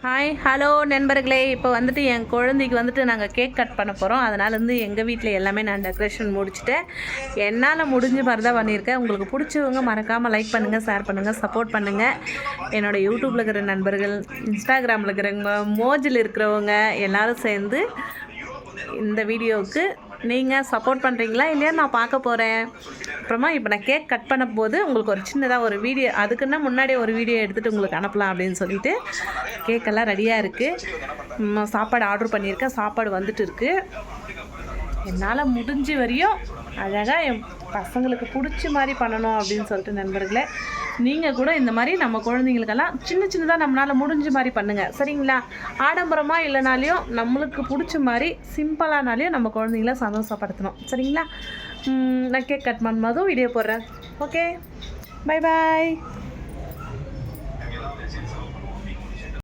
Hi hello நண்பர்களே, இப்போ வந்துட்டு என் குழந்தைக்கு வந்துட்டு நாங்கள் கேக் கட் பண்ண போகிறோம். அதனால் எங்கள் வீட்டில் எல்லாமே நான் டெக்கரேஷன் முடிச்சுட்டேன். என்னால் முடிஞ்ச மாதிரி தான் பண்ணியிருக்கேன். உங்களுக்கு பிடிச்சவங்க மறக்காமல் லைக் பண்ணுங்கள், ஷேர் பண்ணுங்கள், சப்போர்ட் பண்ணுங்கள். என்னோடய யூடியூப்பில் இருக்கிற நண்பர்கள், இன்ஸ்டாகிராமில் இருக்கிறவங்க, மோஜில் இருக்கிறவங்க எல்லோரும் சேர்ந்து இந்த வீடியோவுக்கு நீங்கள் சப்போர்ட் பண்ணுறீங்களா இல்லையா நான் பார்க்க போகிறேன். அப்புறமா இப்போ நான் கேக் கட் பண்ண போது உங்களுக்கு ஒரு சின்னதாக ஒரு வீடியோ, அதுக்குன்னா முன்னாடியே ஒரு வீடியோ எடுத்துகிட்டு உங்களுக்கு அனுப்பலாம் அப்படின்னு சொல்லிட்டு கேக்கெல்லாம் ரெடியாக இருக்குது. சாப்பாடு ஆர்டர் பண்ணியிருக்கேன், சாப்பாடு வந்துட்டு இருக்குது. என்னால் முடிஞ்ச வரையும் அழகாக என் பசங்களுக்கு பிடிச்ச மாதிரி பண்ணணும் அப்படின்னு சொல்லிட்டு நண்பர்களே, நீங்கள் கூட இந்த மாதிரி நம்ம குழந்தைங்களுக்கெல்லாம் சின்னதாக நம்மளால் முடிஞ்ச மாதிரி பண்ணுங்கள், சரிங்களா? ஆடம்பரமாக இல்லைனாலையும் நம்மளுக்கு பிடிச்ச மாதிரி சிம்பிளானாலையும் நம்ம குழந்தைங்கள சந்தோஷப்படுத்தணும், சரிங்களா? நான் கேக் கட் பண்ணும்போதும் வீடியோ போடுறேன். Okay, bye bye.